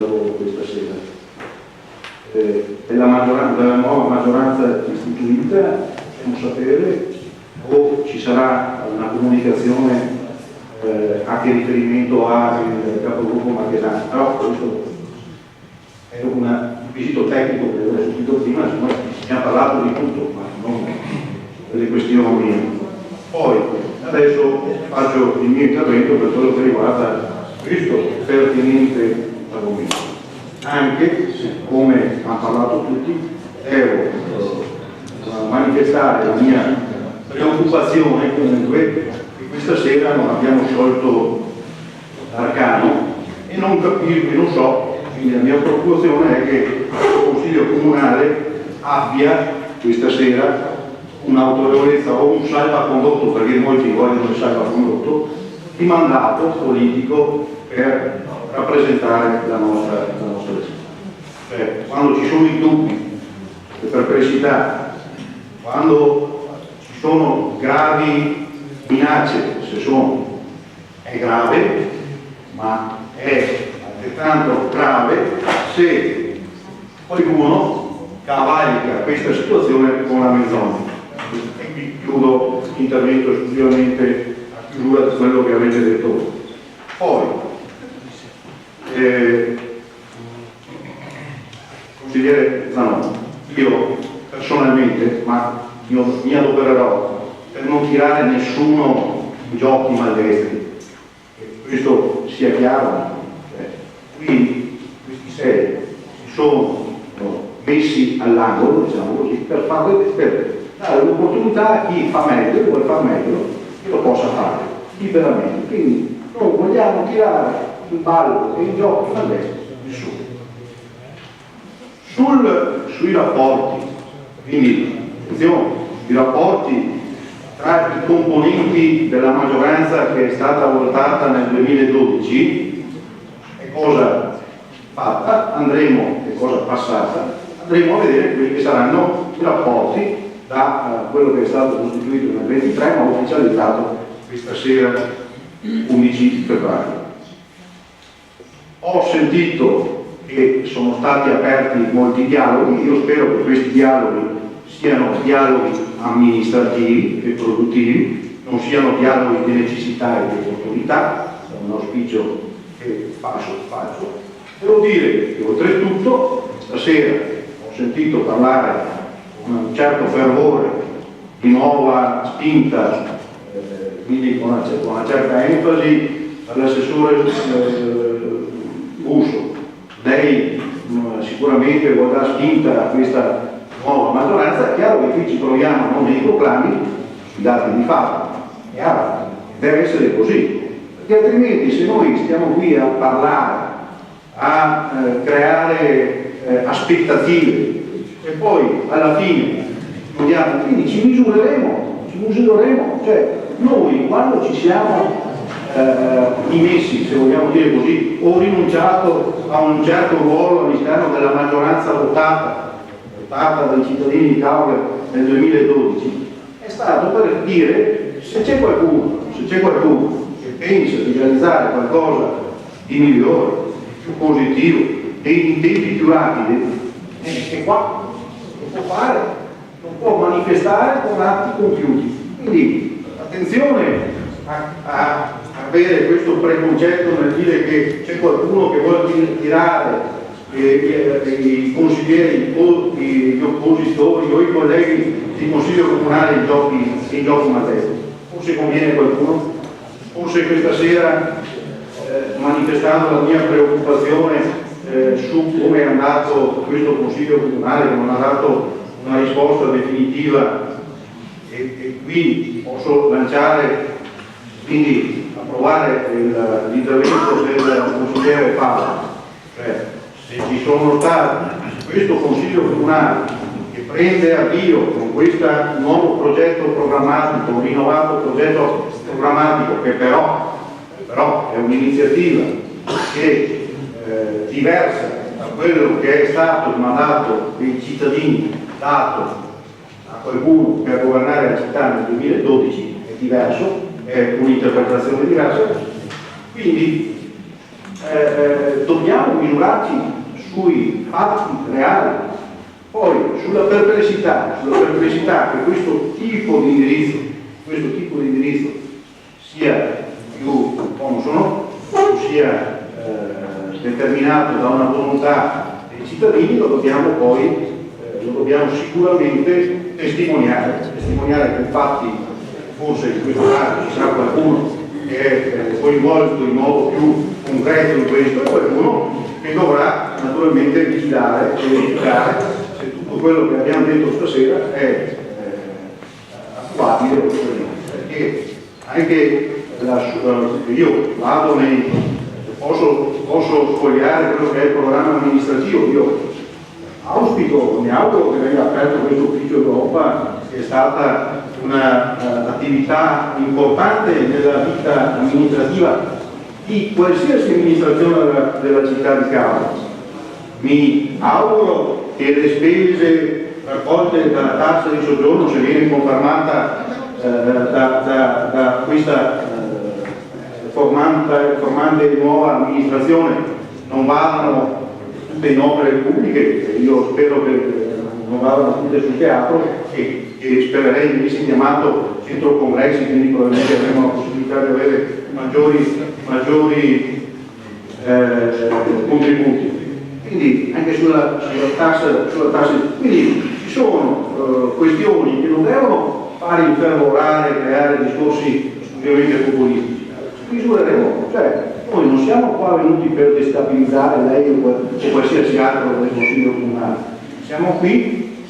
questa sera. È la nuova maggioranza istituita, possiamo sapere, o ci sarà una comunicazione anche in riferimento al capogruppo Marchesani, però questo è un visito tecnico che avevo sentito prima, noi abbiamo parlato di tutto, ma non delle questioni. Poi adesso faccio il mio intervento per quello che riguarda questo pertinente argomento. Anche, come hanno parlato tutti, devo manifestare la mia preoccupazione comunque che questa sera non abbiamo sciolto l'arcano e non capisco, non so, quindi la mia preoccupazione è che il Consiglio Comunale abbia questa sera un'autorevolezza o un salvacondotto, perché molti vogliono il salvacondotto, di mandato politico per rappresentare la nostra lezione. Cioè, quando ci sono i dubbi, le perplessità, quando ci sono gravi minacce, se sono, è grave, ma è altrettanto grave se qualcuno cavalca questa situazione con la menzogna. E qui chiudo l'intervento esclusivamente a chiusura di quello che avete detto voi. Poi, consigliere Zanon, io personalmente, ma io mi adopererò per non tirare nessuno in giochi maldestri, questo sia chiaro. Qui questi sei si sono messi all'angolo, diciamo così, per dare l'opportunità a chi fa meglio, vuole far meglio, che lo possa fare liberamente. Quindi non vogliamo tirare in ballo e in giochi maldestri nessuno. Sui rapporti, quindi attenzione, i rapporti tra i componenti della maggioranza che è stata votata nel 2012 è cosa fatta, andremo, è cosa passata, andremo a vedere quelli che saranno i rapporti da quello che è stato costituito nel 23 ma ufficializzato questa sera 11 febbraio. Ho sentito che sono stati aperti molti dialoghi, io spero che questi dialoghi siano dialoghi amministrativi e produttivi, non siano dialoghi di necessità e di opportunità, è un auspicio che faccio. Devo dire che oltretutto stasera ho sentito parlare con un certo fervore di nuova spinta, quindi con una certa enfasi dall'assessore Busso. Lei sicuramente vorrà spinta a questa nuova maggioranza. È chiaro che qui ci troviamo non nei proclami, sui dati di fatto, è chiaro, deve essere così, perché altrimenti se noi stiamo qui a parlare, a creare aspettative e poi alla fine quindi ci misureremo, cioè noi quando ci siamo dimessi, se vogliamo dire così, o rinunciato a un certo ruolo all'interno della maggioranza votata dai cittadini di Cauga nel 2012, è stato per dire se c'è qualcuno che pensa di realizzare qualcosa di migliore, più positivo e in tempi più rapidi, è qua, lo può fare, lo può manifestare con atti compiuti. Quindi attenzione a avere questo preconcetto nel dire che c'è qualcuno che vuole tirare i consiglieri o gli oppositori o i colleghi di consiglio comunale in giochi maldestri. Forse conviene qualcuno, forse questa sera manifestando la mia preoccupazione su come è andato questo consiglio comunale, che non ha dato una risposta definitiva e qui posso lanciare, quindi approvare l'intervento del consigliere Paolo, cioè se ci sono stati questo consiglio comunale che prende avvio con questo nuovo progetto programmatico, un rinnovato progetto programmatico che però è un'iniziativa che è diversa da quello che è stato il mandato dei cittadini dato a qualcuno per governare la città nel 2012, è diverso, è un'interpretazione diversa, quindi dobbiamo misurarci sui fatti reali, poi sulla perplessità che questo tipo di indirizzo sia più consono, sia determinato da una volontà dei cittadini, lo dobbiamo sicuramente testimoniare con fatti. Forse in questo caso ci sarà qualcuno che è coinvolto in modo più concreto in questo e qualcuno che dovrà naturalmente vigilare e verificare se tutto quello che abbiamo detto stasera è attuabile oppure no. Perché anche io vado posso sfogliare quello che è il programma amministrativo, io mi auguro che venga aperto questo ufficio Europa, che è stata un'attività importante nella vita amministrativa di qualsiasi amministrazione della città di Cava. Mi auguro che le spese raccolte dalla tassa di soggiorno, se viene confermata da questa formante nuova amministrazione, non vadano tutte in opere pubbliche. Io spero che non vadano tutte sul teatro e spererei di essere chiamato centro congressi, quindi probabilmente avremo la possibilità di avere maggiori contributi. Quindi anche sulla tassa, quindi ci sono questioni che non devono fare infervorare, creare discorsi ovviamente populistici. Misureremo, cioè noi non siamo qua venuti per destabilizzare lei o qualsiasi altro del Consiglio Comunale, siamo qui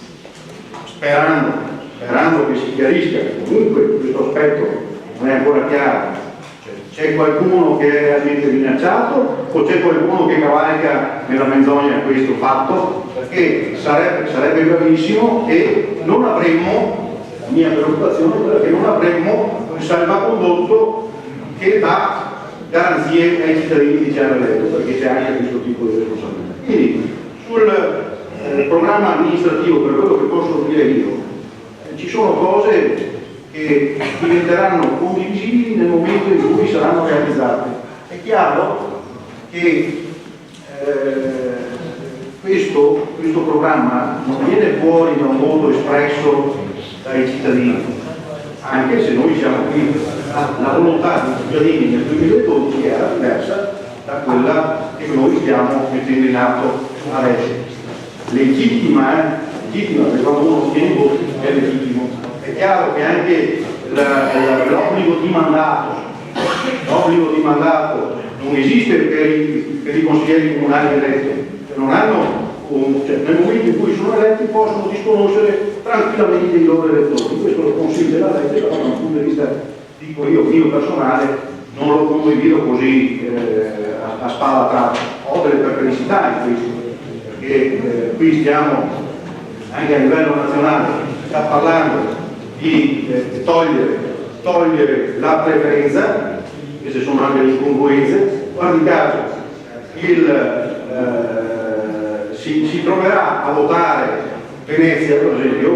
sperando che si chiarisca che comunque questo aspetto non è ancora chiaro. C'è qualcuno che è realmente minacciato o c'è qualcuno che cavalca nella menzogna questo fatto? Perché sarebbe gravissimo e non avremmo, la mia preoccupazione è quella che non avremmo un salvacondotto che dà garanzie ai cittadini che ci hanno eletto, perché c'è anche questo tipo di responsabilità. Quindi sul programma amministrativo, per quello che posso dire io, ci sono cose che diventeranno condivisibili nel momento in cui saranno realizzate. È chiaro che questo programma non viene fuori da un voto espresso dai cittadini, anche se noi siamo qui. La volontà dei cittadini nel 2012 era diversa da quella che noi stiamo mettendo in atto adesso. Legittima, perché quando uno ottiene i voti è legittimo. È chiaro che anche l'obbligo di mandato non esiste per i consiglieri comunali eletti, non hanno, nel momento in cui sono eletti possono disconoscere tranquillamente i loro elettori. Questo lo consiglia la legge, però da un punto di vista, dico io, mio personale, non lo condivido così a spalla tratta. Ho delle perplessità in questo, perché qui stiamo anche a livello nazionale, sta parlando di togliere la preferenza, queste sono anche le incongruenze. Guardi caso, si troverà a votare Venezia, per esempio,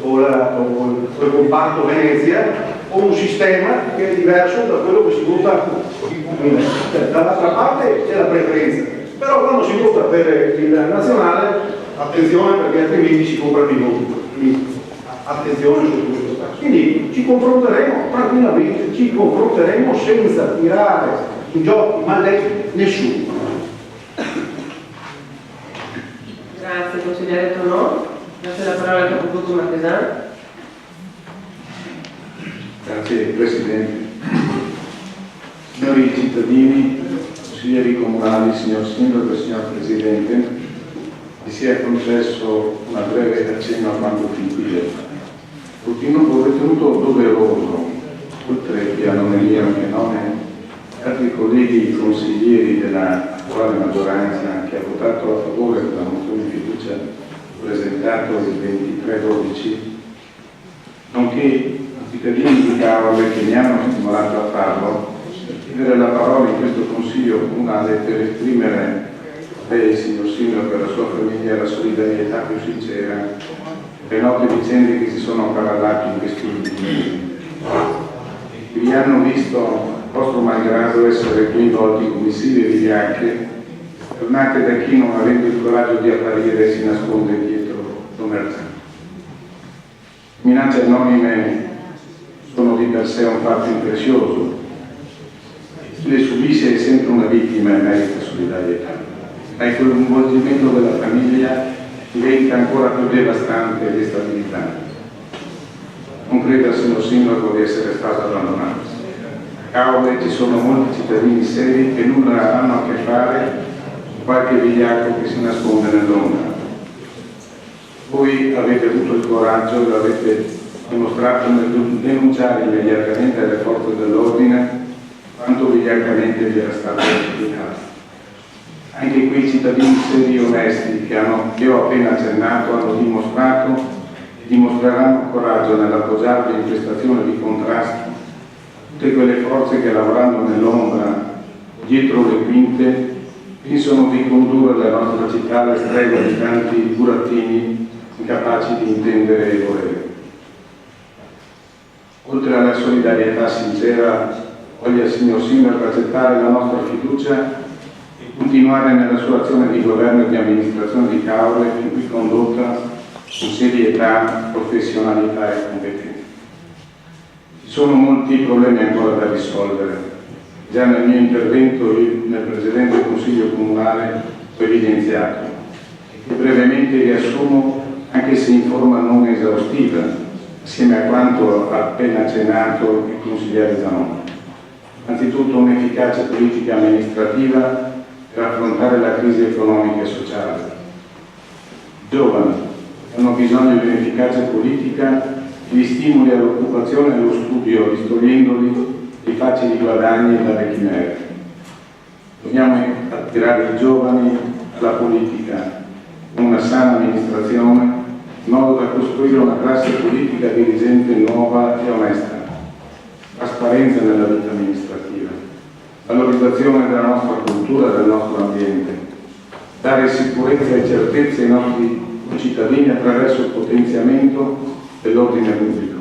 o il comparto Venezia, o un sistema che è diverso da quello che si vota in comune. Dall'altra parte c'è la preferenza, però quando si vota per il nazionale, attenzione, perché altrimenti si comprano i voti. Quindi attenzione su questo. Quindi ci confronteremo tranquillamente, ci confronteremo senza tirare in giochi maldetti nessuno. Grazie consigliere Tonò. Grazie la parola al capogruppo Marchesan. Grazie Presidente. Signori cittadini, consiglieri comunali, signor Sindaco e signor Presidente, mi sia concesso una breve accenno a quanto fin qui detto. Ho ritenuto doveroso, oltre che a nome mio e a nome altri colleghi consiglieri dell'attuale maggioranza che ha votato a favore della mozione di fiducia presentato il 23/12, nonché i cittadini di Cavole che mi hanno stimolato a farlo, chiedere la parola in questo Consiglio Comunale per esprimere a lei, signor Sindaco, e alla sua famiglia la solidarietà più sincera le note vicende che si sono accavallate in questi ultimi mesi. Vi hanno visto vostro malgrado, essere coinvolti come Silvia Vigliacche, tornate da chi, non avendo il coraggio di apparire, si nasconde dietro l'omertà. Minacce anonime sono di per sé un fatto impresioso. Chi le subisce è sempre una vittima e merita solidarietà, ma il coinvolgimento della famiglia diventa ancora più devastante e destabilizzante. Non creda, signor Sindaco, di essere stato abbandonato. A Caorle ci sono molti cittadini seri che nulla hanno a che fare con qualche vigliacco che si nasconde nell'ombra. Voi avete avuto il coraggio e l'avete dimostrato nel denunciare immediatamente alle forze dell'ordine quanto vigliaccamente vi era stato replicato. Anche quei cittadini seri e onesti che ho appena accennato hanno dimostrato e dimostreranno coraggio nell'appoggiarvi in questa azione di contrasto tutte quelle forze che, lavorando nell'ombra dietro le quinte, pensano di condurre la nostra città alla stregua di tanti burattini incapaci di intendere e volere. Oltre alla solidarietà sincera, voglia, signor Sindaco, accettare la nostra fiducia e continuare nella sua azione di governo e di amministrazione di Caorle, fin qui condotta con serietà, professionalità e competenza. Ci sono molti problemi ancora da risolvere. Già nel mio intervento nel precedente Consiglio Comunale ho evidenziato e brevemente riassumo, anche se in forma non esaustiva, assieme a quanto ha appena accennato il consigliere Zanon. Anzitutto un'efficace politica amministrativa per affrontare la crisi economica e sociale. I giovani hanno bisogno di un'efficace politica che li stimoli all'occupazione e allo studio, distogliendoli dei facili guadagni e dalle chimere. Dobbiamo attirare i giovani alla politica con una sana amministrazione, in modo da costruire una classe politica dirigente nuova e onesta, trasparenza nella vita amministrativa, valorizzazione della nostra cultura e del nostro ambiente, dare sicurezza e certezza ai nostri cittadini attraverso il potenziamento dell'ordine pubblico,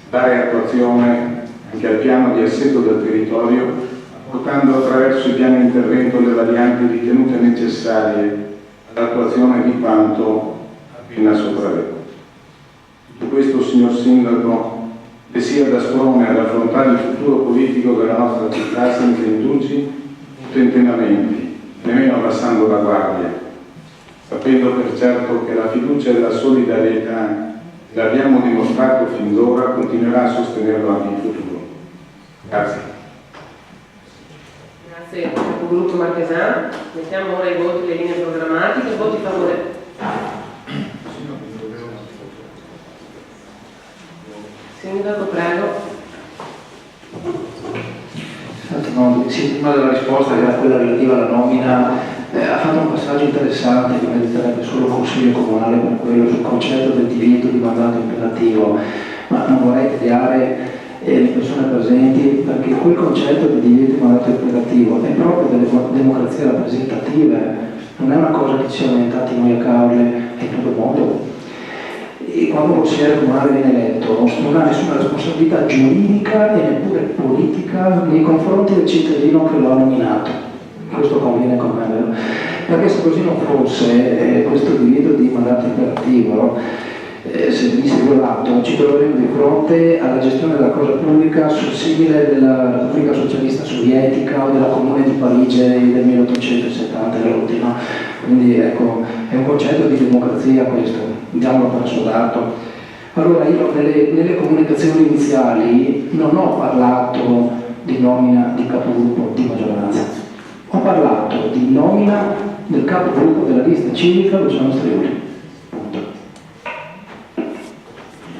dare attuazione anche al piano di assetto del territorio, portando attraverso i piani di intervento le varianti ritenute necessarie all'attuazione di quanto appena sopravetto. Tutto questo, signor Sindaco, le sia da sprone ad affrontare il futuro politico della nostra città senza indugi o tentennamenti, nemmeno abbassando la guardia, sapendo per certo che la fiducia e la solidarietà che l'abbiamo dimostrato fin d'ora continuerà a sostenerlo anche in futuro. Grazie. Grazie Capogruppo Marchesan. Mettiamo ora i voti, le linee programmatiche, voti favorevoli. Sindaco, prego. Sì, prima della risposta, che era quella relativa alla nomina, ha fatto un passaggio interessante che meriterebbe solo il Consiglio Comunale, per quello sul concetto del divieto di mandato imperativo, ma non vorrei tediare le persone presenti, perché quel concetto di divieto di mandato imperativo è proprio delle democrazie rappresentative, non è una cosa che ci siamo inventati noi a Caorle e in tutto il mondo. E quando un consigliere comunale viene eletto non ha nessuna responsabilità giuridica e neppure politica nei confronti del cittadino che lo ha nominato. Questo conviene con me, vero? Perché se così non fosse, questo divieto di mandato imperativo, se venisse violato, ci troveremo di fronte alla gestione della cosa pubblica simile della Repubblica Socialista Sovietica o della Comune di Parigi del 1870, l'ultima. Quindi ecco, è un concetto di democrazia questo, diamolo per assodato. Allora io nelle comunicazioni iniziali non ho parlato di nomina di capogruppo di maggioranza, ho parlato di nomina del capogruppo della lista civica Luciano Strioli.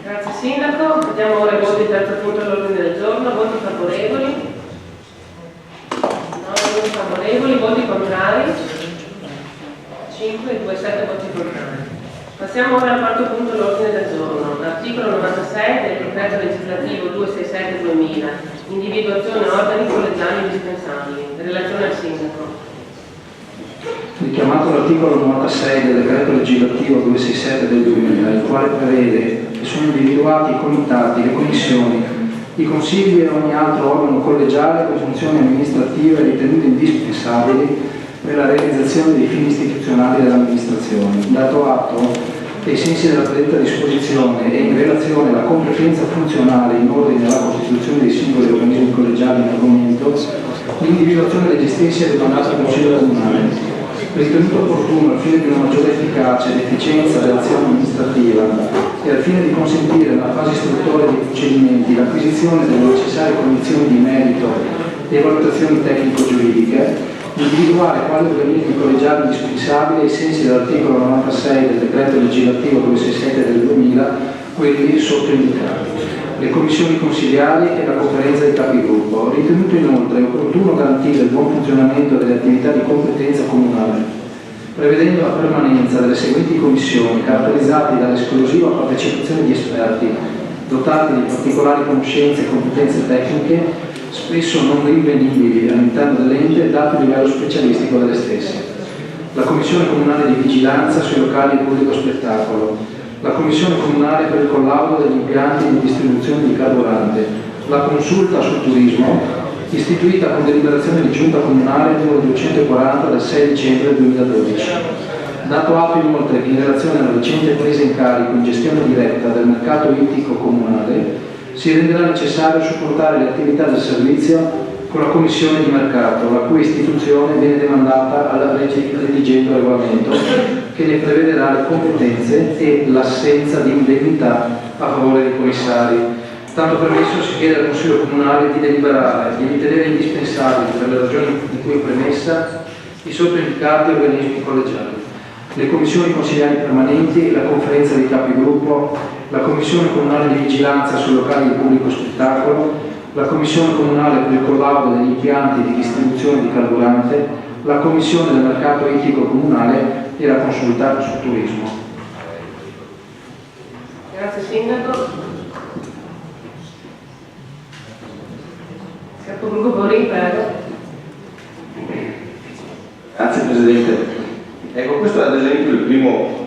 Grazie Sindaco. Vediamo ora i voti, terzo punto all'ordine del giorno. Voti favorevoli? No, voti favorevoli. Voti contrari? 5, 2, 7 voti contrari. Passiamo ora al quarto punto all'ordine del giorno. Articolo 96 del decreto legislativo 267/2000, individuazione organi collegiali indispensabili. Relazione al Sindaco. Richiamato l'articolo 96 del decreto legislativo 267 del 2000, il quale prevede che sono individuati i comitati, le commissioni I consigli e ogni altro organo collegiale con funzioni amministrative ritenute indispensabili per la realizzazione dei fini istituzionali dell'amministrazione. Dato atto che ai sensi della predetta disposizione e in relazione alla competenza funzionale in ordine alla costituzione dei singoli organismi collegiali in argomento, l'individuazione degli stessi è demandata al Consiglio Comunale. Ritenuto opportuno al fine di una maggiore efficacia ed efficienza dell'azione amministrativa e al fine di consentire nella fase istruttoria dei procedimenti l'acquisizione delle necessarie condizioni di merito e valutazioni tecnico-giuridiche, individuare quali organismi collegiali indispensabili ai sensi dell'articolo 96 del decreto legislativo 267 del 2000, quelli sottoindicati, le commissioni consigliari e la conferenza dei capigruppo. Ritenuto inoltre opportuno garantire il buon funzionamento delle attività di competenza comunale, prevedendo la permanenza delle seguenti commissioni caratterizzate dall'esclusiva partecipazione di esperti dotati di particolari conoscenze e competenze tecniche, spesso non rinvenibili all'interno dell'ente dato il livello specialistico delle stesse. La Commissione Comunale di Vigilanza sui locali di pubblico spettacolo, la Commissione Comunale per il collaudo degli impianti di distribuzione di carburante, la Consulta sul turismo, istituita con deliberazione di Giunta Comunale numero 240 del 6 dicembre 2012. Dato atto inoltre che in relazione alla recente presa in carico in gestione diretta del mercato ittico comunale si renderà necessario supportare le attività del servizio con la Commissione di Mercato, la cui istituzione viene demandata alla redigendo regolamento che ne prevederà le competenze e l'assenza di indennità a favore dei commissari. Tanto premesso, si chiede al Consiglio Comunale di deliberare di ritenere indispensabili, per le ragioni di cui premessa, i sottoindicati organismi collegiali, le commissioni consigliari permanenti, la conferenza dei capigruppo, la Commissione Comunale di Vigilanza sui locali di pubblico spettacolo, la Commissione Comunale per il collaudo degli impianti di distribuzione di carburante, la Commissione del Mercato Ittico Comunale e la Consulta sul turismo. Grazie Sindaco. Capogruppo Borin, prego. Grazie Presidente. Ecco, questo è ad esempio il primo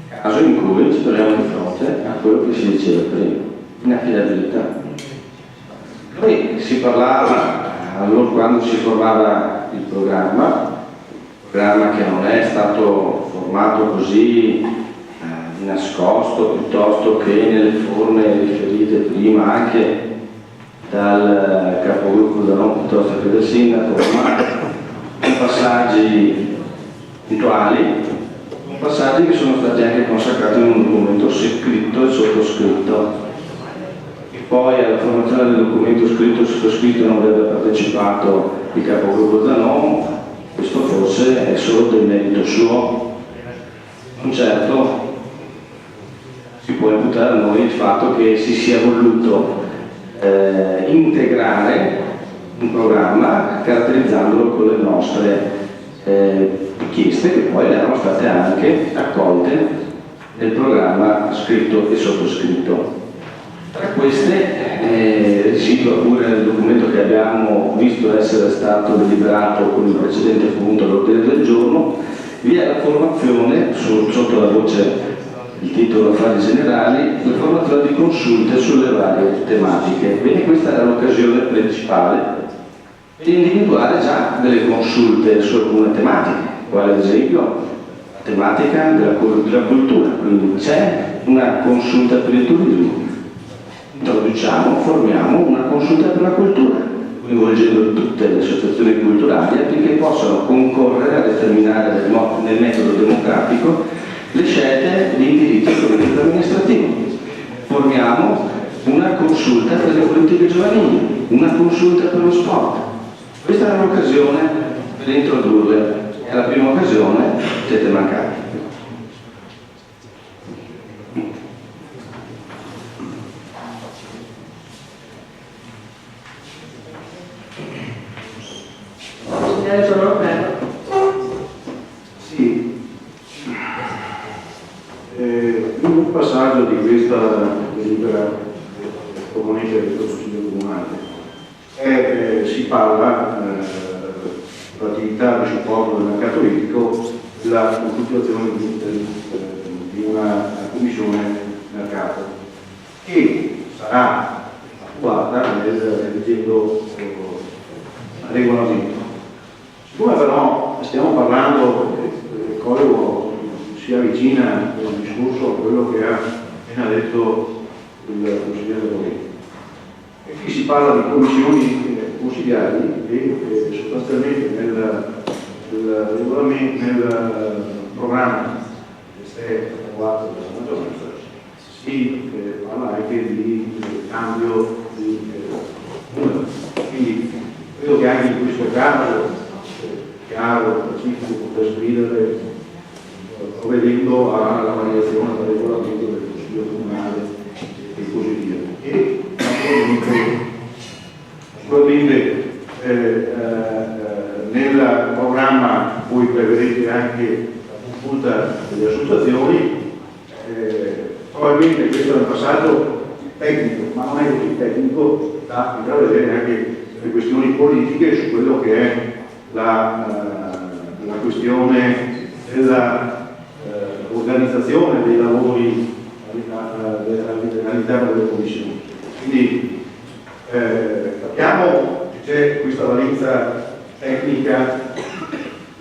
caso in cui ci troviamo di fronte a quello che si diceva prima, inaffidabilità. Noi si parlava, allora quando si formava il programma che non è stato formato così di nascosto, piuttosto che nelle forme riferite prima anche dal capogruppo Zanon piuttosto che del sindaco, ma con passaggi puntuali, con passaggi che sono stati anche consacrati in un documento scritto e sottoscritto. E poi alla formazione del documento scritto e sottoscritto non avrebbe partecipato il capogruppo Zanon, questo forse è solo del merito suo. Non certo si può imputare a noi il fatto che si sia voluto integrare un programma caratterizzandolo con le nostre richieste, che poi erano state anche accolte nel programma scritto e sottoscritto. Tra queste residua pure nel documento che abbiamo visto essere stato deliberato con il precedente punto all'ordine del giorno, vi è la formazione sotto la voce, il titolo Affari Generali, la formazione di consulte sulle varie tematiche. Bene, questa era l'occasione principale per individuare già delle consulte su alcune tematiche, quale ad esempio la tematica della cultura, quindi c'è una consulta per il turismo. Introduciamo, formiamo una consulta per la cultura, coinvolgendo tutte le associazioni culturali affinché possano concorrere a determinare nel metodo democratico le scelte di indirizzo politico amministrativo. Formiamo una consulta per le politiche giovanili, una consulta per lo sport. Questa era l'occasione per introdurle, è la prima occasione, siete mancati. Sì, un passaggio di questa delibera proponente del Consiglio Comunale si parla dell'attività di supporto del mercato ittico, della costituzione di una commissione mercato che sarà attuata leggendo il regolamento. Siccome però stiamo parlando, collego, si avvicina il discorso a quello che ha appena detto il consigliere Romero. E qui si parla di commissioni consigliari e sostanzialmente nel programma che è approvato dalla maggioranza si parla anche di cambio di numero. Quindi credo che anche in questo caso chiaro, pacifico, poter scrivere provvedendo alla variazione del regolamento del Consiglio Comunale e così via. E naturalmente nel programma voi prevedete anche la consulta delle associazioni. Probabilmente questo è un passaggio tecnico, ma non è così tecnico da intravedere anche le questioni politiche su quello che è la questione dell'organizzazione dei lavori all'interno delle commissioni. Quindi capiamo che c'è questa valenza tecnica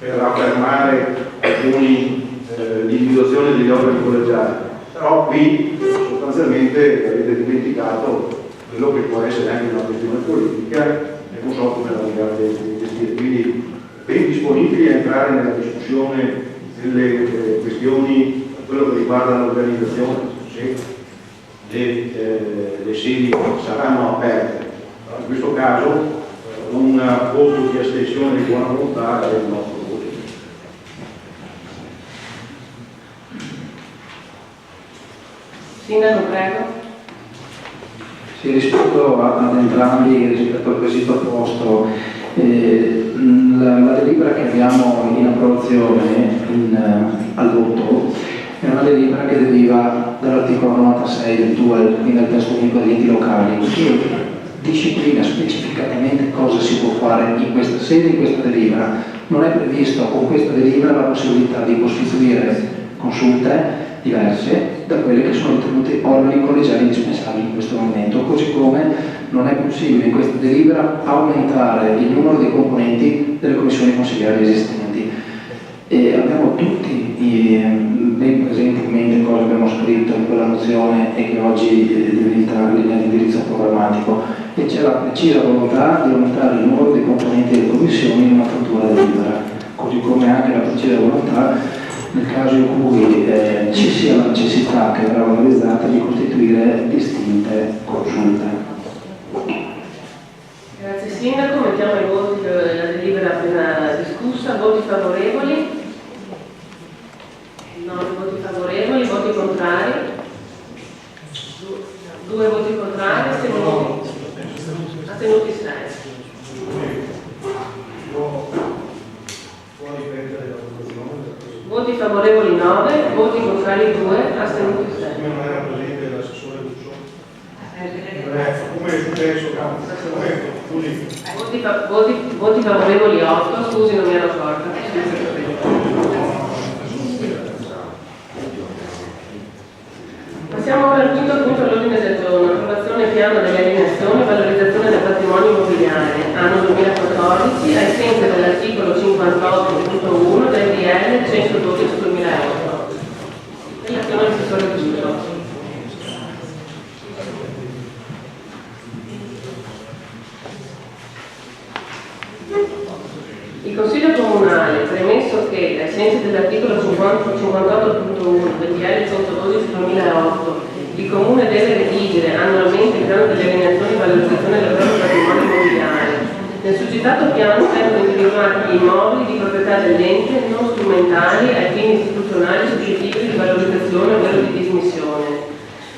per affermare l'individuazione degli organi collegiali, però qui sostanzialmente avete dimenticato quello che può essere anche una questione politica e non so come la vogliate gestire. Quindi ben disponibili a entrare nella discussione delle questioni per quello che riguarda l'organizzazione, se le sedi saranno aperte. In questo caso un voto di astensione di buona volontà è il nostro voto. Sindaco, prego. Sì, rispetto ad entrambi, rispetto al quesito posto, la delibera che abbiamo in approvazione al voto è una delibera che deriva dall'articolo 96 del TUEL, quindi del testo unico degli enti locali, che disciplina specificatamente cosa si può fare in questa sede, in questa delibera. Non è previsto con questa delibera la possibilità di costituire consulte diverse da quelle che sono ritenute organi collegiali indispensabili in questo momento, così come non è possibile in questa delibera aumentare il numero dei componenti delle commissioni consigliari esistenti. E abbiamo tutti ben presenti in mente cosa abbiamo scritto in quella mozione e che oggi diventa linea di indirizzo programmatico, e c'è la precisa volontà di aumentare il numero dei componenti delle commissioni in una futura delibera, così come anche la precisa volontà nel caso in cui ci sia la necessità che verrà valorizzata di costituire distinte consulte. Grazie Sindaco, mettiamo ai voti la delibera appena discussa. Voti favorevoli? No, voti favorevoli, voti contrari? Due voti contrari, astenuti 6. Voti favorevoli 9, voti contrari 2, astenuti 6. Non era presente l'assessore Russo? Come è successo? Voti favorevoli 8, scusi, non mi ero accorta. Passiamo ora al quinto punto all'ordine del giorno, approvazione piano delle alienazioni e valorizzazione del patrimonio immobiliare, anno 2014, ai sensi dell'articolo 58.1 del DL 112/2008. Relazione all'assessore Russo. Il Consiglio Comunale, premesso che, ai sensi dell'articolo 58.1 del DL 112/2008, il Comune deve redigere annualmente il piano delle alienazioni e valorizzazione del proprio patrimonio immobiliare. Nel succitato piano vengono individuati gli immobili di proprietà dell'ente non strumentali ai fini istituzionali suscettibili di valorizzazione ovvero di dismissione.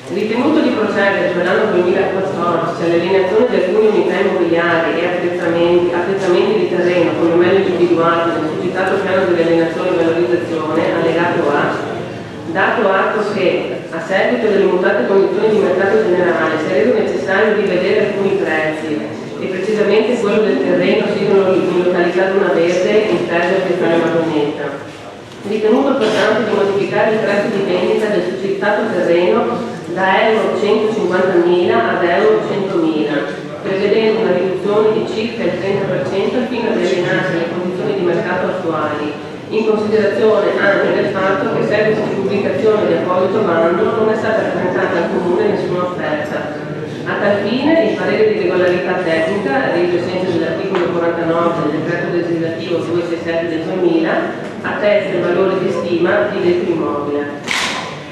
Ritenuto di procedere per l'anno 2014 all'alienazione di alcune unità immobiliari e appezzamenti di terreno come meglio individuati nel succitato piano di alienazione e valorizzazione, allegato A, dato atto che, a seguito delle mutate condizioni di mercato generale, si è reso necessario rivedere alcuni prezzi, e precisamente quello del terreno sito in località Luna Verde, in Ferro Piazzale Madonnetta. Ritenuto pertanto di modificare il prezzo di vendita del succitato terreno da euro 150.000 ad euro 100.000, prevedendo una riduzione di circa il 30% al fine di allinearsi alle condizioni di mercato attuali, in considerazione anche del fatto che seguito di pubblicazione di apposito bando non è stata presentata al Comune nessuna offerta. A tal fine il parere di regolarità tecnica, reso ai sensi dell'articolo 49 del decreto legislativo 267 del 2000, attesta il valore di stima di detto immobile.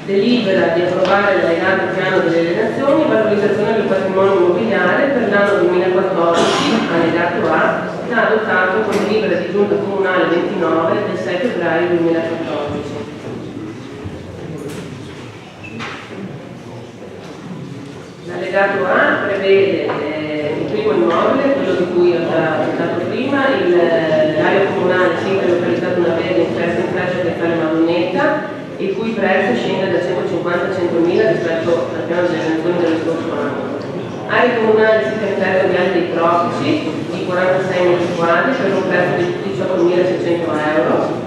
Delibera di approvare l'allegato piano delle alienazioni e valorizzazione del patrimonio immobiliare per l'anno 2014, allegato A, da adottato con delibera di giunta comunale 29 del 6 febbraio 2014. L'allegato A prevede il primo immobile, quello di cui ho già citato prima, l'area comunale sita localizzata una verde in freccia del Piale Madonnetta, il cui prezzo scende da 150 a 100.000 rispetto al piano delle alienazioni dello scorso anno. Area comunale sita in terra di altri tropici di 46 metri quadri per un prezzo di 18.600 euro.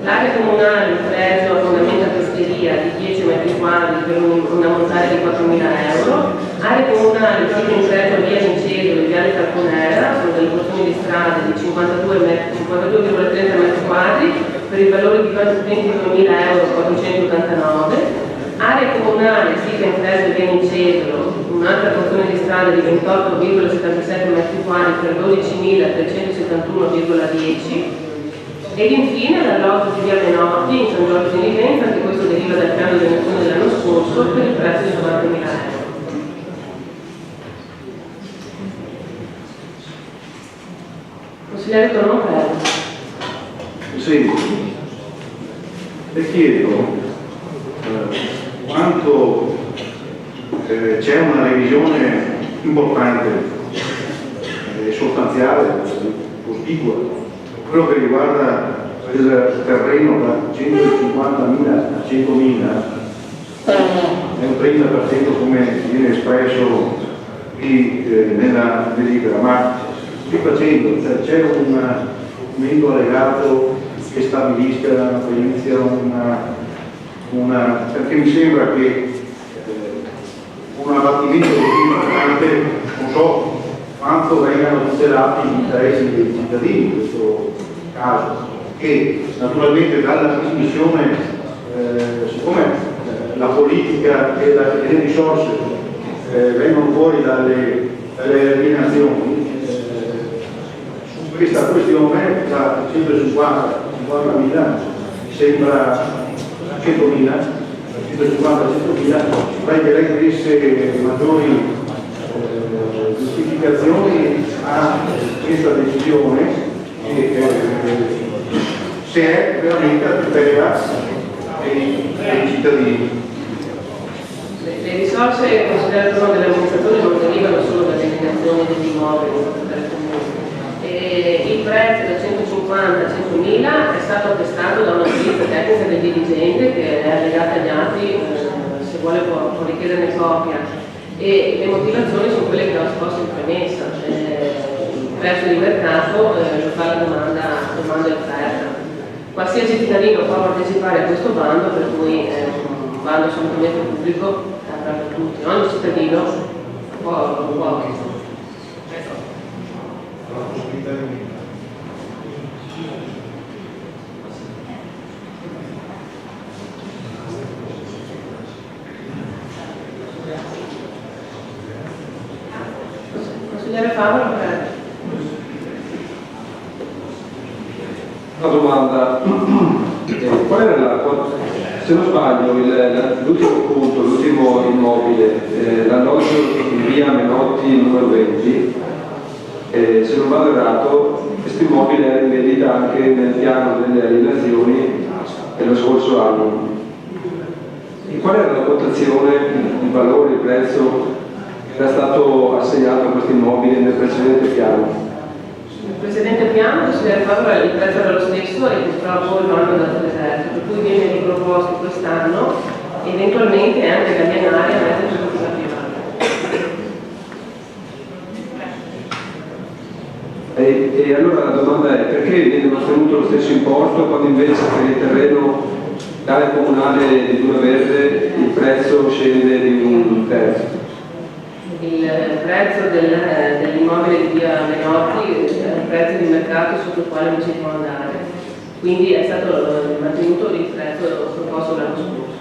L'area comunale in pregio a fondamenta pescheria di 10 metri quadri per un ammontare di 4.000 euro. Area comunale sita in pregio a via Vincesio e viale Falconera con delle porzioni di strada di 52,30 metri quadri per il valore di 22.000 euro 489. Area comunale sita in pregio a via Vincesio, un'altra porzione di strada di 28,77 metri quadri per 12.371,10. Ed infine l'alloggio di via Menotti in San Giorgio di Livenza, anche questo deriva dal piano di alienazione dell'anno scorso, per il prezzo di 90.000 euro. Consigliere Torno, prego. Sì, le chiedo quanto c'è una revisione importante e sostanziale, cospicua, quello che riguarda il terreno da 150.000 a 100.000, è un 30% come viene espresso qui nella delibera, ma qui facendo, cioè, c'è un documento allegato che stabilisca una perizia, perché mi sembra che un abbattimento così importante, non so quanto vengano tutelati gli interessi dei cittadini in questo caso, che naturalmente dalla trasmissione, siccome la politica e le risorse vengono fuori dalle alienazioni, su questa questione da 150.000 sembra 100.000, 150-100.000, vorrei che desse maggiori giustificazioni a questa decisione e se è veramente a tutela dei cittadini. Le risorse considerate dall'amministratore non derivano solo dall'eliminazione degli immobili del comune. Il prezzo da 150 a 100.000 è stato attestato da una perizia tecnica del dirigente che è allegata agli atti, se vuole può richiederne copia, e le motivazioni sono quelle che ho esposto in premessa. Il prezzo di mercato lo fa la domanda e offerta. Qualsiasi cittadino può partecipare a questo bando, per cui è un bando assolutamente pubblico, avrà per tutti. Ogni cittadino può. Consigliere Favaro, prego. Una domanda, qual era se non sbaglio l'ultimo punto, l'ultimo immobile, l'alloggio in via Menotti numero 20, se non vado errato, questo immobile era in vendita anche nel piano delle alienazioni dello scorso anno. E qual era la quotazione, il valore, il prezzo che era stato assegnato a questo immobile nel precedente piano? Il precedente piano, il prezzo era lo stesso e purtroppo il bando è andato deserto, per cui viene riproposto quest'anno e eventualmente anche da biennale a mezzo di proprietà privata. E allora la domanda è: perché viene ottenuto lo stesso importo quando invece per il terreno l'area comunale di Duna Verde il prezzo scende di un terzo. Il prezzo dell'immobile di via Menotti è il prezzo di mercato sotto il quale non ci può andare, quindi è stato mantenuto il prezzo proposto l'anno scorso.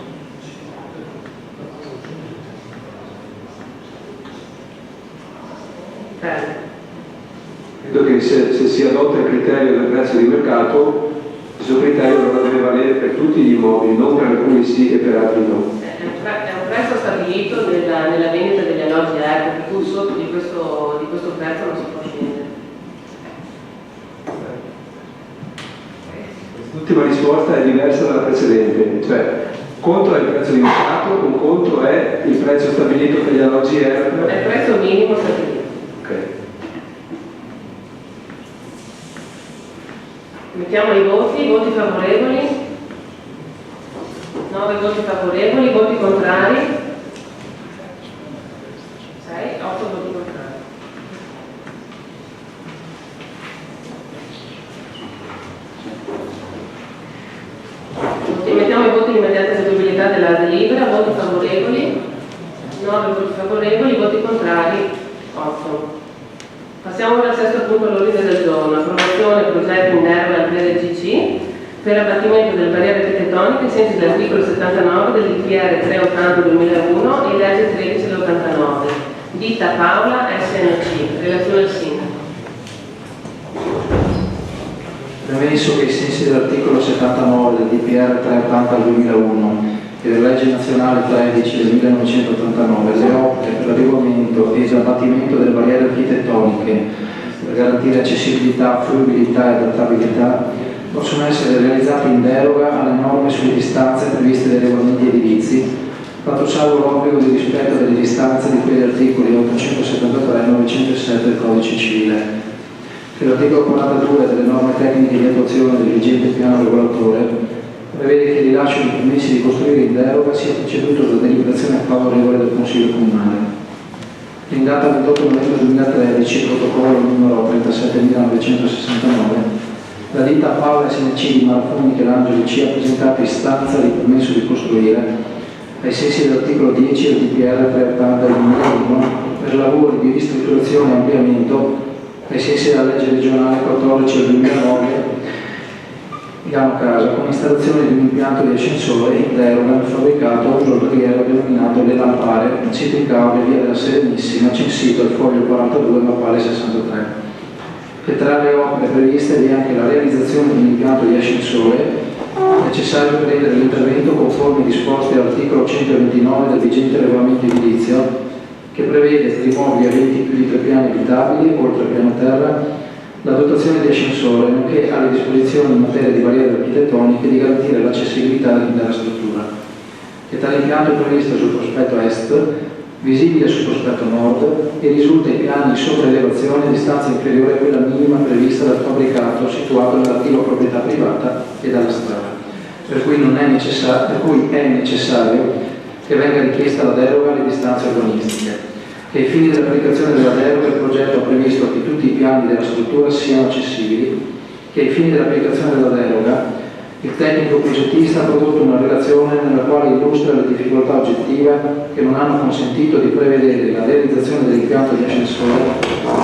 Credo che se si adotta il criterio del prezzo di mercato, questo criterio allora deve valere per tutti gli immobili, non per alcuni sì e per altri no. È un prezzo stabilito nella vendita degli alloggi ERP, per cui sotto di questo prezzo non si può scendere. L'ultima risposta è diversa dalla precedente, cioè conto è il prezzo di mercato, un conto è il prezzo stabilito per gli alloggi ERP. È il prezzo minimo stabilito. Ok. Mettiamo i voti favorevoli, 9 voti favorevoli, voti contrari, 6, 8 voti contrari. Mettiamo i voti di immediata eseguibilità della delibera, voti favorevoli, 9 voti favorevoli, voti contrari, 8. Passiamo ora al sesto punto all'ordine del giorno, approvazione progetto in deroga al PRGC per abbattimento delle barriere architettoniche ai sensi dell'articolo 79 del DPR 380/2001 e legge 13 dell'89. Ditta Paola SNC, relazione al sindaco. Premesso che ai sensi dell'articolo 79 del DPR 380/2001 e della legge nazionale 13 del 1989, le opere per l'adeguamento e l'abbattimento delle barriere architettoniche per garantire accessibilità, fruibilità e adattabilità possono essere realizzate in deroga alle norme sulle distanze previste dai regolamenti edilizi, fatto salvo l'obbligo di rispetto delle distanze di quegli articoli 873 e 907 del Codice Civile. Che l'articolo 42 delle norme tecniche di attuazione del vigente piano regolatore prevede che il rilascio di permessi di costruire in deroga sia preceduto da deliberazione favorevole del Consiglio Comunale. In data 28 novembre 2013, protocollo numero 37969, la ditta Paola SNC di Marafoni Michelangelo ci ha presentato istanza di permesso di costruire, ai sensi dell'articolo 10 del DPR 380 del 2001, per lavori di ristrutturazione e ampliamento, ai sensi della legge regionale 14 del 2009, Piano Casa, con installazione di un impianto di ascensore in deroga nel fabbricato giornaliero denominato Le Lampare, sito in Caude, via della Serenissima, censito al foglio 42, mappale 63. E tra le opere previste vi è anche la realizzazione di un impianto di ascensore necessario per rendere l'intervento conforme disposti all'articolo 129 del vigente regolamento edilizio, che prevede per immobili aventi più di 3 piani abitabili, oltre al piano terra, la dotazione di ascensore, nonché alle disposizioni in materia di barriere architettoniche di garantire l'accessibilità dell'intera struttura. Che tale impianto è previsto sul prospetto est, visibile sul prospetto nord e risulta ai piani sopra elevazione a distanza inferiore a quella minima prevista dal fabbricato situato nell'attiva proprietà privata e dalla strada, per cui è necessario che venga richiesta la deroga alle distanze urbanistiche. Che ai fini dell'applicazione della deroga il progetto ha previsto che tutti i piani della struttura siano accessibili, che ai fini dell'applicazione della deroga il tecnico progettista ha prodotto una relazione nella quale illustra le difficoltà oggettive che non hanno consentito di prevedere la realizzazione dell'impianto di ascensore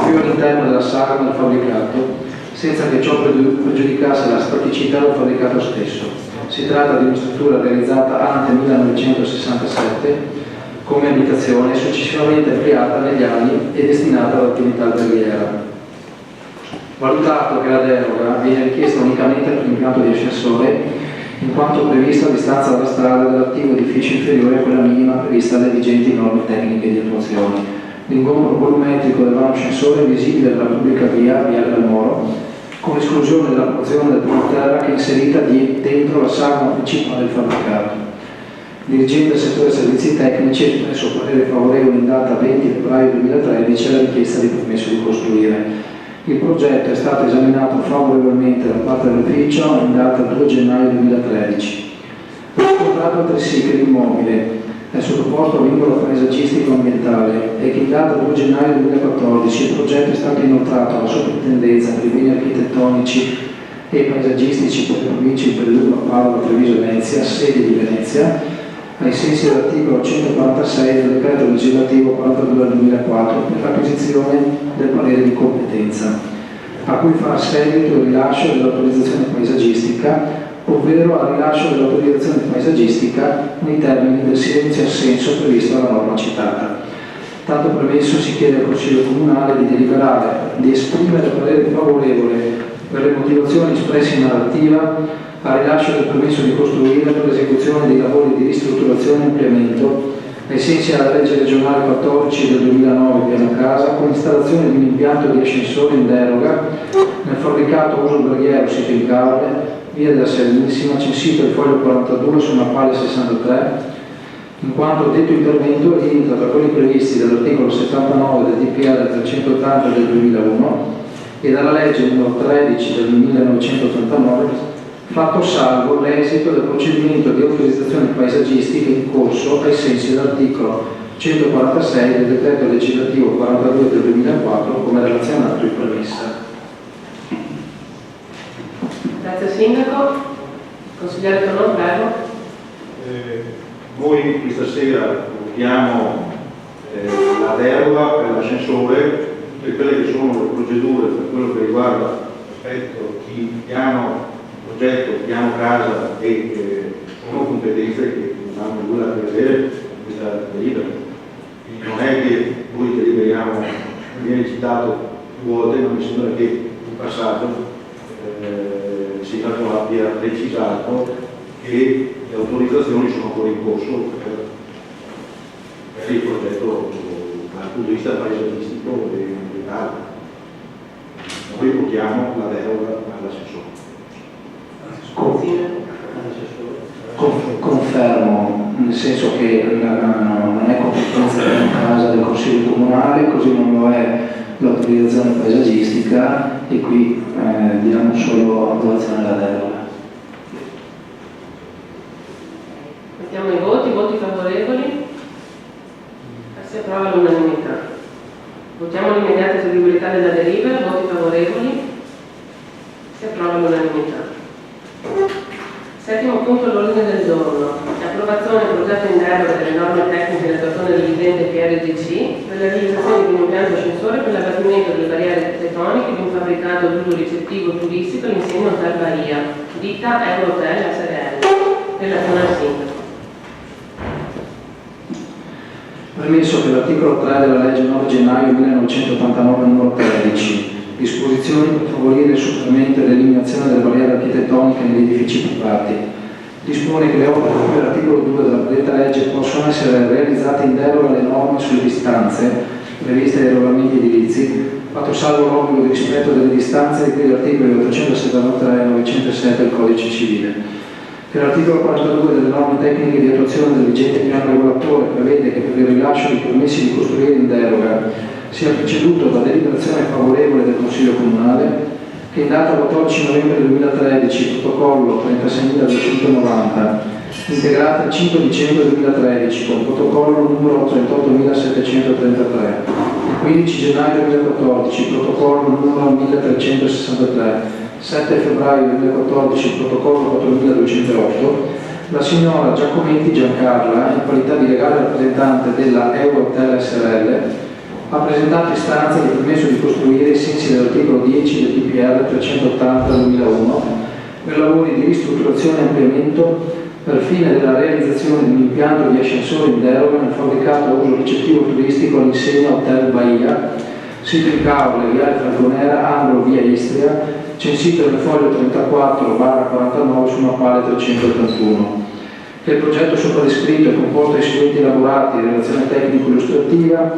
più all'interno della sala del fabbricato, senza che ciò pregiudicasse la staticità del fabbricato stesso. Si tratta di una struttura realizzata ante 1967 come abitazione, successivamente ampliata negli anni e destinata all'attività alberghiera. Valutato che la deroga viene richiesta unicamente per l'impianto di ascensore, in quanto prevista a distanza dalla strada dell'attivo edificio inferiore a quella minima prevista dalle vigenti norme tecniche di attuazione. L'ingombro volumetrico del vano ascensore è visibile dalla pubblica via del Moro, con esclusione della porzione del primo terra che è inserita dentro la sagoma principale del fabbricato. Il dirigente del settore servizi tecnici ha espresso parere favorevole in data 20 febbraio 2013 alla richiesta di permesso di costruire. Il progetto è stato esaminato favorevolmente da parte dell'ufficio in data 2 gennaio 2013. È riscontrato altresì che l'immobile è sottoposto a vincolo paesaggistico ambientale e che in data 2 gennaio 2014 il progetto è stato inoltrato alla Soprintendenza per i beni architettonici e paesaggistici per le province di Belluno, Padova, Treviso e Venezia, sede di Venezia, ai sensi dell'articolo 146 del decreto legislativo 42 del 2004 per l'acquisizione del parere di competenza, a cui farà seguito il rilascio dell'autorizzazione paesaggistica, ovvero al rilascio dell'autorizzazione paesaggistica nei termini del silenzio assenso previsto dalla norma citata. Tanto premesso, si chiede al Consiglio Comunale di deliberare di esprimere parere favorevole per le motivazioni espresse in narrativa al rilascio del permesso di costruire per l'esecuzione dei lavori di ristrutturazione e ampliamento ai sensi della legge regionale 14 del 2009 piano casa, con installazione di un impianto di ascensore in deroga nel fabbricato uso alberghiero sito in Caule, via della Serenissima, censito il foglio 42 su mappale 63, in quanto detto intervento rientra tra quelli previsti dall'articolo 79 del DPR 380 del 2001 e dalla legge n. 13 del 1989, fatto salvo l'esito del procedimento di autorizzazione paesaggistica in corso ai sensi dell'articolo 146 del decreto legislativo 42 del 2004 come relazionato in premessa. Grazie Sindaco. Consigliere Tornò, prego. Noi questa sera votiamo la deroga per l'ascensore, tutte quelle che sono le procedure per quello che riguarda l'aspetto di piano progetto, piano casa e sono competenze che non hanno nulla a che vedere con questa delibera. Quindi non è che noi deliberiamo, viene citato più volte, ma mi sembra che in passato il sindaco abbia precisato che le autorizzazioni sono ancora in corso per il progetto dal punto di vista paesaggistico e ambientale. Noi votiamo la deroga all'assessore. Confermo, nel senso che non è competenza in casa del Consiglio Comunale, così non lo è l'autorizzazione paesaggistica e qui diamo solo approvazione alla deroga. Mettiamo i voti favorevoli. Si approva all'unanimità. Votiamo l'immediata eseguibilità della delibera, voti favorevoli. Si approva all'unanimità. Settimo punto all'ordine del giorno. Approvazione del progetto in deroga delle norme tecniche di attuazione dell'evidente PRGC per la realizzazione di un impianto ascensore per l'abbattimento delle barriere architettoniche di un fabbricato d'uso ricettivo turistico all'insegna Hotel Bahia, ditta Eurohotel SRL. Relazione al Sindaco. Premesso che l'articolo 3 della legge 9 gennaio 1989 numero 13, disposizioni per favorire il superamento e l'eliminazione delle barriere architettoniche negli edifici privati, dispone che le opere di cui l'articolo 2 della predetta legge possono essere realizzate in deroga alle norme sulle distanze previste dai regolamenti edilizi, fatto salvo l'obbligo di rispetto delle distanze di cui gli articoli 873 e 907 del Codice Civile. Che l'articolo 42 delle norme tecniche di attuazione del vigente piano regolatore prevede che per il rilascio di permessi di costruire in deroga sia preceduto da deliberazione favorevole del Consiglio Comunale, che in data 14 novembre 2013, protocollo 36.290, integrata il 5 dicembre 2013 con protocollo numero 38.733, il 15 gennaio 2014, protocollo numero 1363, 7 febbraio 2014, protocollo 4208, la signora Giacometti Giancarla, in qualità di legale rappresentante della Eurohotel SRL, ha presentato istanza di permesso di costruire ai sensi dell'articolo 10 del DPR 380 2001 per lavori di ristrutturazione e ampliamento per fine della realizzazione di un impianto di ascensore in deroga nel fabbricato a uso ricettivo turistico all'insegna Hotel Bahia, sito in Caule, viale Falconera, angolo via Istria, censito nel foglio 34/49 su mappale 381. Che il progetto sopra descritto è composto dai seguenti elaborati: relazione tecnico-illustrativa,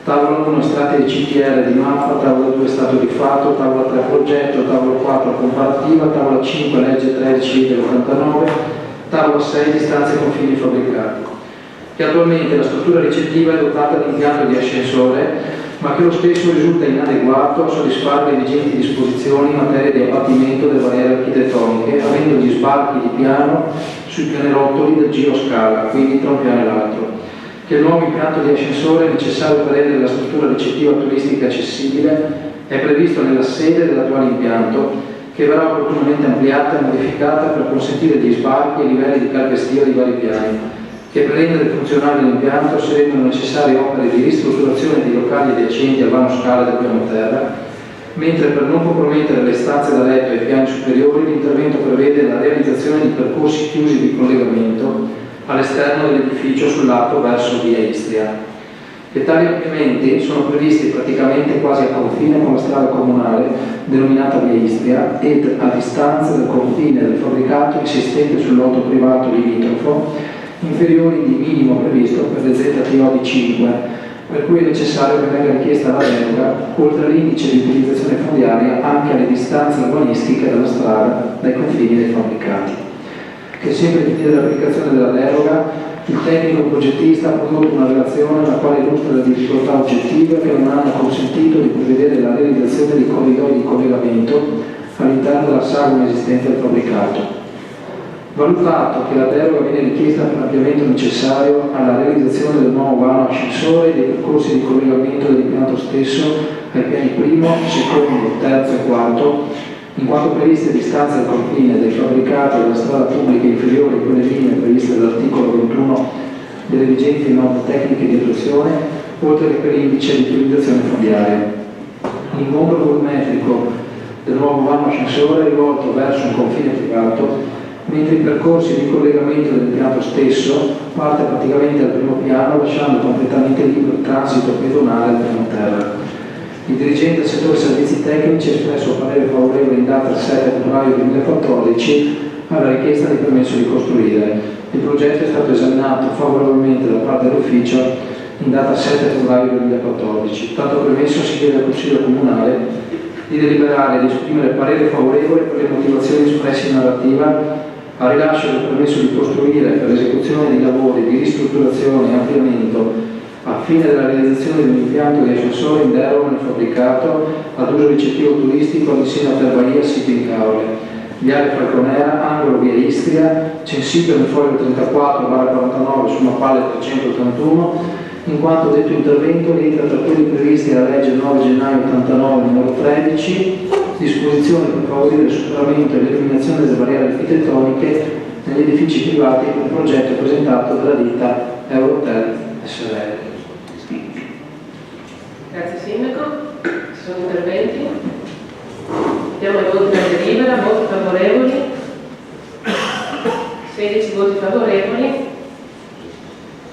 tavola 1 estratti di CTR di mappa, tavola 2 stato di fatto, tavola 3 progetto, tavola 4 comparativa, tavola 5 legge 13 dell'89, tavola 6 distanze confini fabbricati. Che attualmente la struttura ricettiva è dotata di impianto di ascensore, ma che lo stesso risulta inadeguato a soddisfare le vigenti disposizioni in materia di abbattimento delle barriere architettoniche, avendo gli sbarchi di piano sui pianerottoli del giro scala, quindi tra un piano e l'altro. Che il nuovo impianto di ascensore necessario per rendere la struttura ricettiva turistica accessibile è previsto nella sede dell'attuale impianto che verrà opportunamente ampliata e modificata per consentire gli sbarchi e livelli di calpestia dei vari piani, che per rendere funzionale l'impianto si rendono necessarie opere di ristrutturazione di locali adiacenti al vano scale del piano terra, mentre per non compromettere le stanze da letto e i piani superiori l'intervento prevede la realizzazione di percorsi chiusi di collegamento all'esterno dell'edificio sul lato verso via Istria. E tali ampliamenti sono previsti praticamente quasi a confine con la strada comunale denominata via Istria ed a distanza del confine del fabbricato esistente sul loto privato limitrofo, inferiori di minimo previsto per le ZTO di 5, per cui è necessario che venga richiesta la deroga, oltre all'indice di utilizzazione fondiaria, anche alle distanze urbanistiche dalla strada dai confini dei fabbricati. Che sempre in via dell'applicazione della deroga, il tecnico progettista ha prodotto una relazione nella quale illustra le difficoltà oggettive che non hanno consentito di prevedere la realizzazione di corridoi di collegamento all'interno della sagoma esistente al fabbricato. Valutato che la deroga viene richiesta per l'ampliamento necessario alla realizzazione del nuovo vano ascensore e dei percorsi di collegamento dell'impianto stesso ai piani primo, secondo, terzo e quarto, in quanto previste distanze al confine dei fabbricati della strada pubblica inferiori a quelle linee previste dall'articolo 21 delle vigenti norme tecniche di attuazione, oltre che per l'indice di utilizzazione fondiaria. L'ingombro volumetrico del nuovo vano ascensore è rivolto verso un confine privato, mentre i percorsi di collegamento dell'impianto stesso parte praticamente dal primo piano, lasciando completamente libero il transito pedonale al piano terra. Il dirigente del settore servizi tecnici ha espresso parere favorevole in data 7 febbraio 2014 alla richiesta di permesso di costruire. Il progetto è stato esaminato favorevolmente da parte dell'ufficio in data 7 febbraio 2014. Tanto premesso, si chiede al Consiglio Comunale di deliberare e di esprimere parere favorevole per le motivazioni espresse in narrativa al rilascio del permesso di costruire per l'esecuzione di lavori di ristrutturazione e ampliamento a fine della realizzazione di un impianto di ascensore in deroga nel fabbricato ad uso ricettivo turistico all'insieme a Terbaia, sito in Caole, Viale Falconera, angolo via Istria, censito nel foglio 34/49 su mappale 381, in quanto detto intervento rientra tra quelli previsti dalla legge 9 gennaio 89 numero 13, disposizioni per favorire il superamento e l'eliminazione delle barriere architettoniche negli edifici privati con progetto presentato dalla ditta Eurotel SRL. Grazie Sindaco. Ci sono interventi? Mettiamo i voti per delibera, voti favorevoli, 16 voti favorevoli.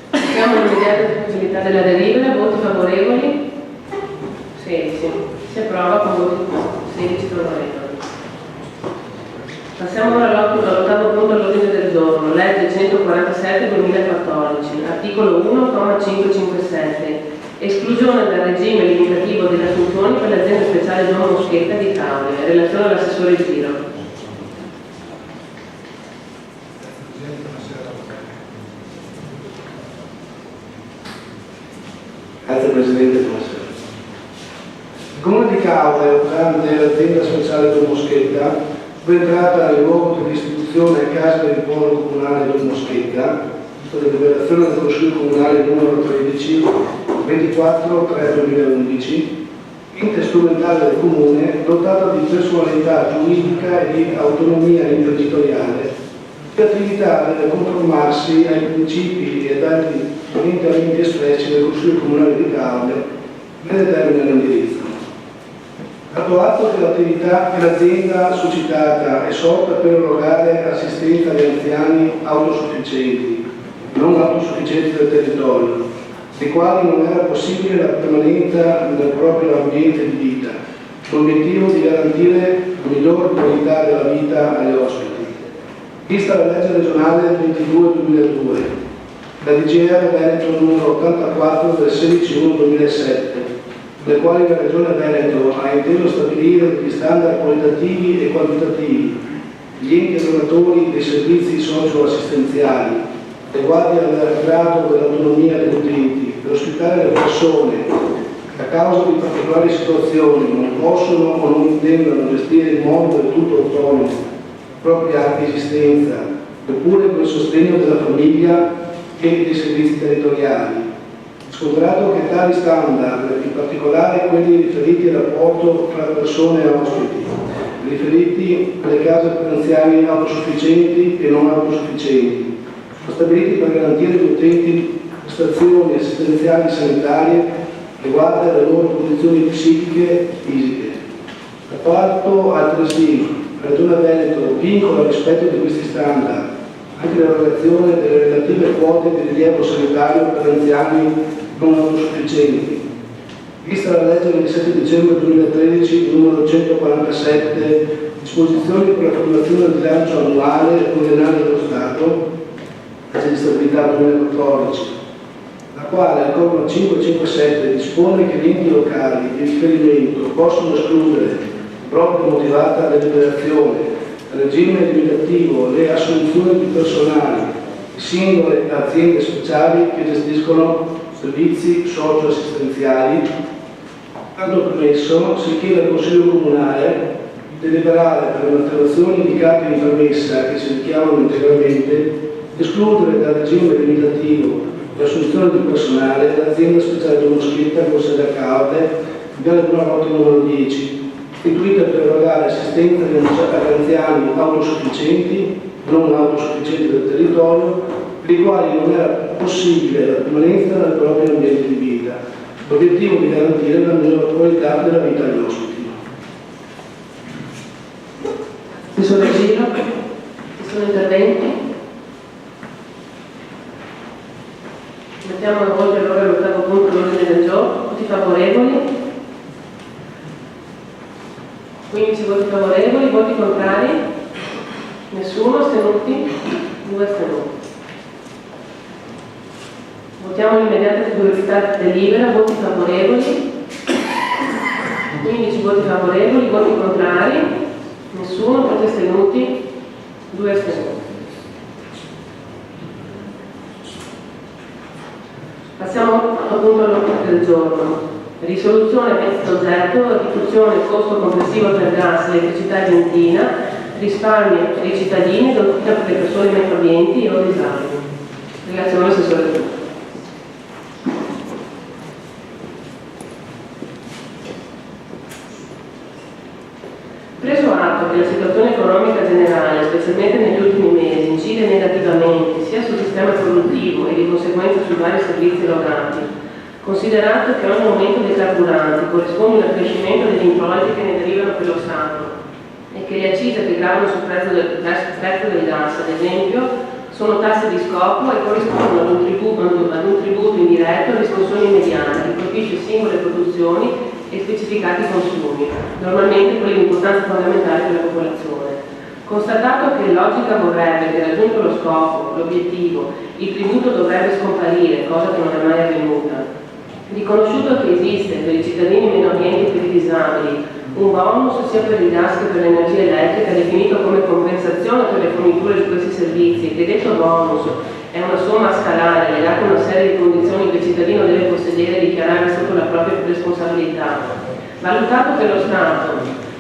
Mettiamo l'immediata definitività della delibera, voti favorevoli, 16. Si approva con voti 16 favorevoli. Passiamo ora all'ottavo punto all'ordine del giorno, legge 147/2014, articolo 1, comma 557, esclusione dal regime limitativo delle assunzioni per l'azienda speciale Don Moschetta di Caule, in relazione all'assessore Giro. Grazie Presidente, buonasera. Il Comune di Caule, tramite l'azienda speciale Don Moschetta, fu entrata nel luogo di distribuzione a casa del polo comunale Don Moschetta, con deliberazione del Consiglio Comunale numero 13, 24/3/2011, ente strumentale del Comune, dotata di personalità giuridica e di autonomia imprenditoriale, che attività deve conformarsi ai principi ed altri orientamenti espressi dal Consiglio Comunale di Caule ne determina l'indirizzo. Dato atto che l'azienda suscitata è sorta per erogare assistenza agli anziani autosufficienti, non autosufficienti del territorio, dei quali non era possibile la permanenza nel proprio ambiente di vita, con l'obiettivo di garantire la migliore qualità della vita agli ospiti. Vista la legge regionale 22/2002, la DGR Veneto numero 84 del 16/1/2007, nelle quali la Regione Veneto ha inteso stabilire degli standard qualitativi e quantitativi, gli enti erogatori dei servizi socio-assistenziali, adeguati al grado dell'autonomia degli utenti, per ospitare le persone che a causa di particolari situazioni non possono o non intendono gestire in modo del tutto autonomo la propria esistenza, oppure con il sostegno della famiglia e dei servizi territoriali. Scontato che tali standard, in particolare quelli riferiti al rapporto tra persone e ospiti, riferiti alle case per anziani autosufficienti e non autosufficienti, sono stabiliti per garantire agli utenti prestazioni assistenziali sanitarie riguardo alle loro condizioni psichiche e fisiche. Da parto altresì la Regione Veneto vincola il rispetto di questi standard anche l'erogazione delle relative quote di rilievo sanitario per anziani non autosufficienti. Vista la legge 27 dicembre 2013 numero 147, disposizioni per la formazione del bilancio annuale e pluriennale dello Stato, legge di stabilità 2014, la quale al comma 557 dispone che gli enti locali di riferimento possono escludere proprio motivata deliberazione dal regime limitativo le assunzioni di personale di singole aziende speciali che gestiscono servizi socio-assistenziali. Tanto premesso, si chiede al Consiglio Comunale di deliberare per le motivazioni indicate in premessa che si richiamano integralmente di escludere dal regime limitativo le assunzioni di personale l'azienda speciale sottoscritta con sede a Caude, in via Buonarroti numero 10, istituita per erogare assistenza agli anziani autosufficienti, non autosufficienti del territorio, per i quali non era possibile la permanenza nel proprio ambiente di vita, l'obiettivo di garantire la migliore qualità della vita agli ospiti. Professore Gino, ci sono interventi? Mettiamo a voce allora l'ottavo punto dell'ordine del giorno. Tutti favorevoli? 15 voti favorevoli, voti contrari? Nessuno, astenuti? 2 astenuti. Votiamo l'immediata esecutorialità delibera, voti favorevoli, 15 voti favorevoli, voti contrari, nessuno, voti astenuti, 2 astenuti. Passiamo appunto all'ordine del giorno. Risoluzione mezzo oggetto, riduzione costo complessivo per gas, elettricità e benzina, risparmio per i cittadini, dottrina per le persone meno abbienti o disabili. Relazione all'assessore del giorno. Preso atto che la situazione economica generale, specialmente negli ultimi mesi, incide negativamente sia sul sistema produttivo e di conseguenza sui vari servizi erogati, considerato che ogni aumento dei carburanti corrisponde al crescimento degli introiti che ne derivano per lo Stato e che le accise che gravano sul prezzo del gas, ad esempio, sono tasse di scopo e corrispondono ad un tributo indiretto a riscossioni immediate che colpisce singole produzioni e specificati consumi, normalmente quelli di importanza fondamentale per la popolazione. Constatato che logica vorrebbe che raggiunto lo scopo, l'obiettivo, il tributo dovrebbe scomparire, cosa che non è mai avvenuta. Riconosciuto che esiste per i cittadini meno abbienti e per i disabili un bonus sia per il gas che per l'energia elettrica definito come compensazione per le forniture di questi servizi, che detto bonus è una somma a scalare legata a una serie di condizioni che il cittadino deve possedere e dichiarare sotto la propria responsabilità. Valutato che lo Stato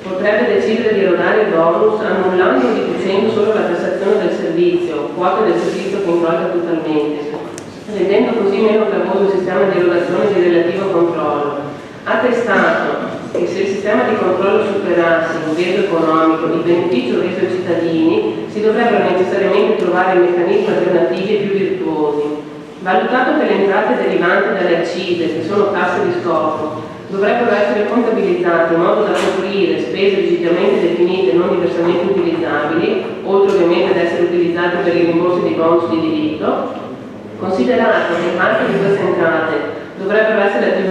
potrebbe decidere di erogare il bonus annullando o riducendo solo la tassazione del servizio, quota del servizio che introita totalmente, rendendo così meno gravoso il sistema di erogazione di relativo controllo. Attestato che se il sistema di controllo superasse in peso economico il beneficio reso ai cittadini, si dovrebbero necessariamente trovare meccanismi alternativi e più virtuosi. Valutato che le entrate derivanti dalle accise, che sono tasse di scopo, dovrebbero essere contabilizzate in modo da coprire spese legittimamente definite non diversamente utilizzabili, oltre ovviamente ad essere utilizzate per i rimborsi di bonus di diritto, considerato che parte di queste entrate dovrebbero essere attivate